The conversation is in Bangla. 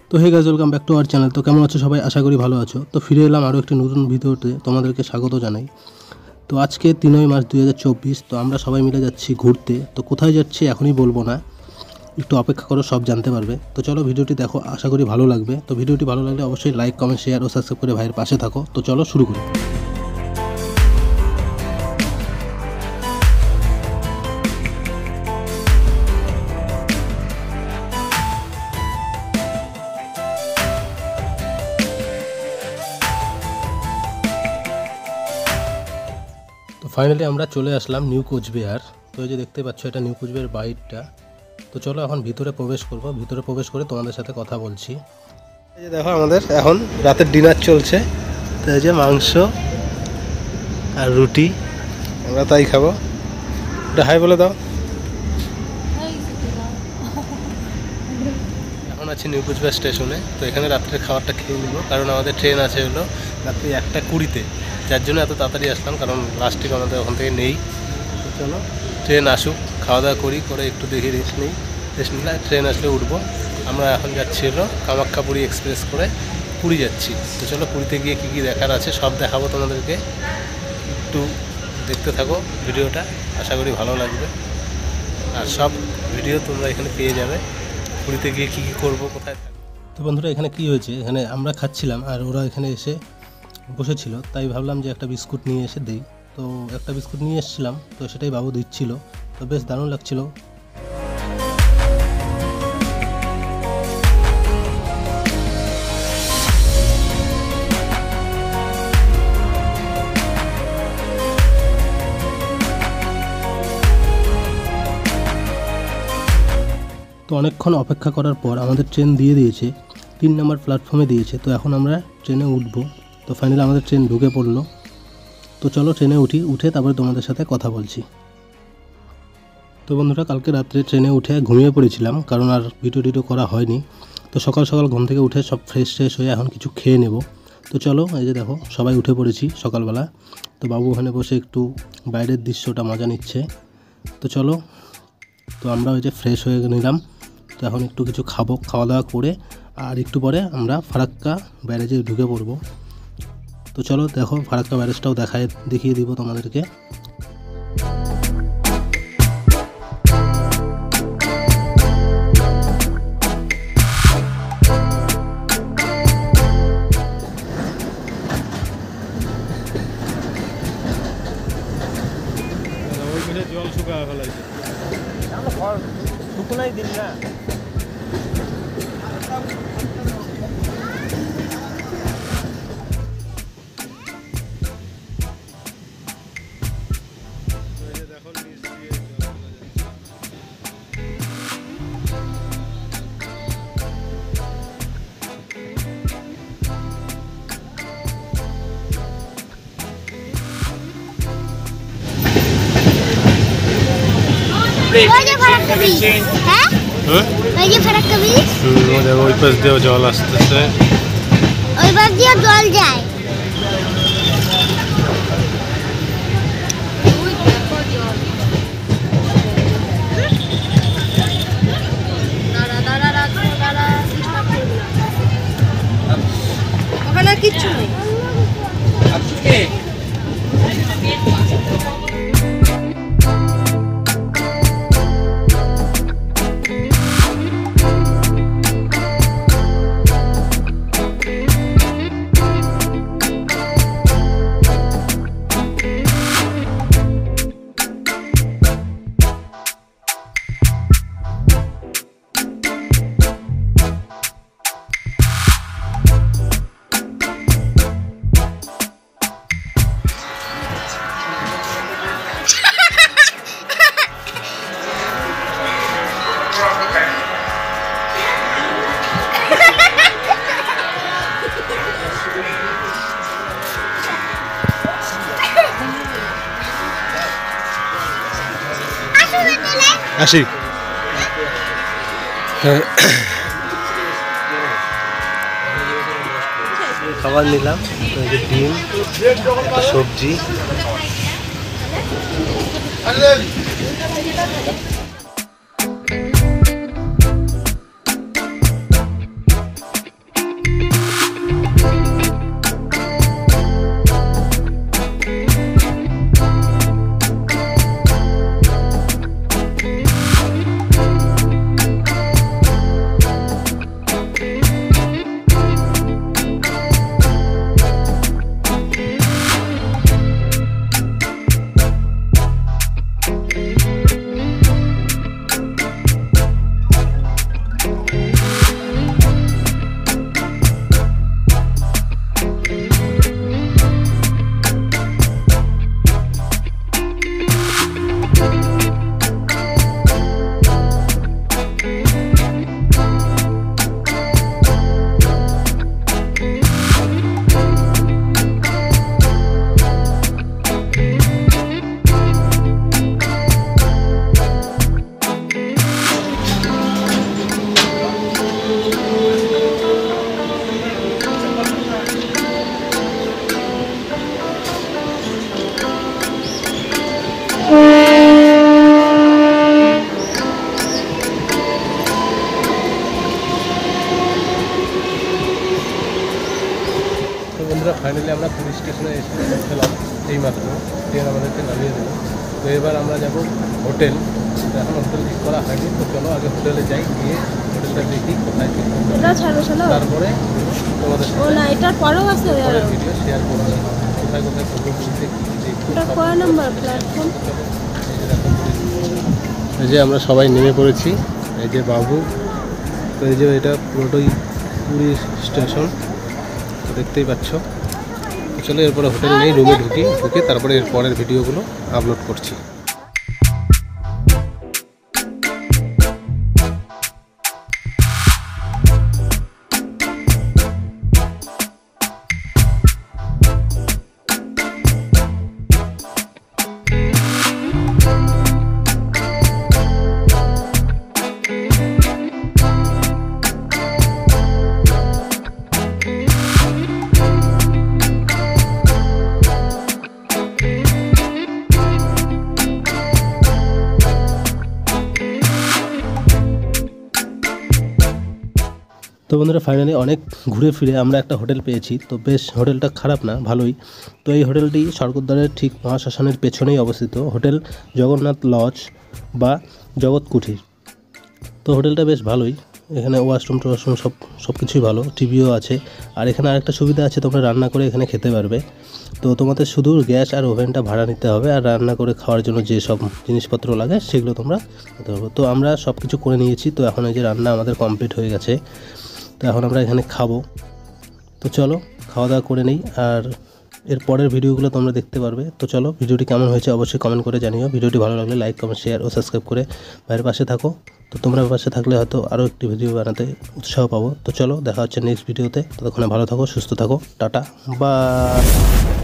তো hey guys, welcome back to our channel. তো কেমন আছো সবাই? আশা করি ভালো আছো। তো ফিরে এলাম আরও একটি নতুন ভিডিওতে, তোমাদেরকে স্বাগত জানাই। তো আজকে 3ই মার্চ 2024। তো আমরা সবাই মিলে যাচ্ছি ঘুরতে। তো কোথায় যাচ্ছি এখনই বলবো না, একটু অপেক্ষা করো, সব জানতে পারবে। তো চলো ভিডিওটি দেখো, আশা করি ভালো লাগবে। তো ভিডিওটি ভালো লাগলে অবশ্যই লাইক, কমেন্ট, শেয়ার ও সাবস্ক্রাইব করে ভাইয়ের পাশে থাকো। তো চলো শুরু করি। তো ফাইনালি আমরা চলে আসলাম নিউ কোচবিহার। তো এই যে দেখতে পাচ্ছ, এটা নিউ কোচবিহার বাইরটা। তো চলো এখন ভিতরে প্রবেশ করব। ভিতরে প্রবেশ করে তোমাদের সাথে কথা বলছি। এই যে দেখো, আমাদের এখন রাতের ডিনার চলছে। তো এই যে মাংস আর রুটি, আমরা তাই খাবো। এটা হাই বলে দাও। এখন আছি নিউ কোচবিহার স্টেশনে। তো এখানে রাত্রের খাবারটা খেয়ে নেবো, কারণ আমাদের ট্রেন আছে হলো রাত্রি 1:20-তে। যার জন্য এত তাড়াতাড়ি আসলাম, কারণ লাস্ট ট্রিপ আমাদের ওখান থেকে নেই। তো চলো ট্রেন আসুক, খাওয়া দাওয়া করি, করে একটু দেখি রেস্ট নিই। রেস্ট নিলে ট্রেন আসলে উঠবো। আমরা এখন যাচ্ছি হলো কামাখ্যা পুরী এক্সপ্রেস করে পুরী যাচ্ছি। তো চলো পুরীতে গিয়ে কী কী দেখার আছে সব দেখাবো তোমাদেরকে। একটু দেখতে থাকো ভিডিওটা, আশা করি ভালো লাগবে। আর সব ভিডিও তোমরা এখানে পেয়ে যাবে, পুরীতে গিয়ে কী কী করবো, কোথায় থাকবো। তো বন্ধুরা, এখানে কি হয়েছে, এখানে আমরা খাচ্ছিলাম আর ওরা এখানে এসে বসেছিল। তাই ভাবলাম যে একটা বিস্কুট নিয়ে এসে দিই। তো একটা বিস্কুট নিয়ে এসেছিলাম, তো সেটাই বাবু দিচ্ছিল। তো বেশ দারুণ লাগছিল। তো অনেকক্ষণ অপেক্ষা করার পর আমাদের ট্রেন দিয়ে দিয়েছে, 3 নম্বর প্ল্যাটফর্মে দিয়েছে। তো এখন আমরা ট্রেনে উঠবো। তো ফাইনালি আমাদের ট্রেন ঢুকে পড়লো। তো চলো ট্রেনে উঠে তারপরে তোমাদের সাথে কথা বলছি। তো বন্ধুরা, কালকে রাত্রে ট্রেনে উঠে ঘুমিয়ে পড়েছিলাম, কারণ আর ভিডিও করা হয়নি। তো সকাল সকাল ঘুম থেকে উঠে সব ফ্রেশ হয়ে এখন কিছু খেয়ে নেব। তো চলো, এই যে দেখো সবাই উঠে পড়েছি সকালবেলা। তো বাবু ওখানে বসে একটু বাইরের দৃশ্যটা মজা নিচ্ছে। তো চলো, তো আমরা ওই যে ফ্রেশ হয়ে নিলাম। তো এখন একটু কিছু খাবো, খাওয়া দাওয়া করে আর একটু পরে আমরা ফারাক্কা ব্যারেজে ঢুকে পড়বো। তো চলো দেখো, ফারাক্কা ব্যারেজটাও দেখিয়ে দিব তোমাদেরকে। জল শুকায় ফেলাইছে, শুকনাই দিন না। ওই পাশ দিয়েও জল আসতেছে, ওই পাশ দিয়ে জল যায়। ওখানে কিচ্ছু নেই। আসি। খাবার নিলাম, ডিম, সবজি। স্টেশনে এসে পৌঁছলাম এইমাত্র, ট্রেন আমাদেরকে নামিয়ে দিল। তো এবার আমরা যাব হোটেল। এখন হোটেল ঠিক করা হয়নি, তো চলো আগে হোটেলে যাই, গিয়ে হোটেলটা দেখি কোথায় ঠিক তারপরে তোমাদের এটার পরেও আছে ভিডিও শেয়ার করবো, কোথায় কোথায় ফটো তুলতে এই যে আমরা সবাই নেমে পড়েছি। এই যে বাবু, তো এই যে এটা পুরোটাই পুরী স্টেশন দেখতেই পাচ্ছ। চলো এরপরে হোটেল নেই, রুমে ঢুকে তারপরে এর পরের ভিডিওগুলো আপলোড করছি। তো বন্ধুরা ফাইনালি অনেক ঘুরে ফিরে আমরা একটা হোটেল পেয়েছি। তো বেশ হোটেলটা খারাপ না, ভালোই। তো এই হোটেলটি স্বর্গদ্বারের ঠিক মহাশ্মশানের পেছনেই অবস্থিত, হোটেল জগন্নাথ লজ বা জগৎ কুঠির। তো হোটেলটা বেশ ভালোই, এখানে ওয়াশরুম টোয়াশরুম সব কিছুই ভালো, টিভিও আছে। আর এখানে আরেকটা সুবিধা আছে, তোমরা রান্না করে এখানে খেতে পারবে। তো তোমাদের শুধু গ্যাস আর ওভেনটা ভাড়া নিতে হবে, আর রান্না করে খাওয়ার জন্য যে সব জিনিসপত্র লাগে সেগুলো তোমরা নিতে পারবে। তো আমরা সব কিছু করে নিয়েছি। তো এখন এই যে রান্না আমাদের কমপ্লিট হয়ে গেছে, তো এখন আমরা এখানে খাবো। তো চলো খাওয়া দাওয়া করে নিই, আর এর পরের ভিডিওগুলো তোমরা দেখতে পারবে। তো চলো, ভিডিওটি কেমন হয়েছে অবশ্যই কমেন্ট করে জানিও। ভিডিওটি ভালো লাগলে লাইক কমেন্ট শেয়ার ও সাবস্ক্রাইব করে ভাইয়ের পাশে থাকো। তো তোমরা পাশে থাকলে হয়তো আরও একটি ভিডিও বানাতে উৎসাহ পাবো। তো চলো দেখা হচ্ছে নেক্সট ভিডিওতে, ততক্ষণে ভালো থাকো, সুস্থ থাকো, টাটা, বাই।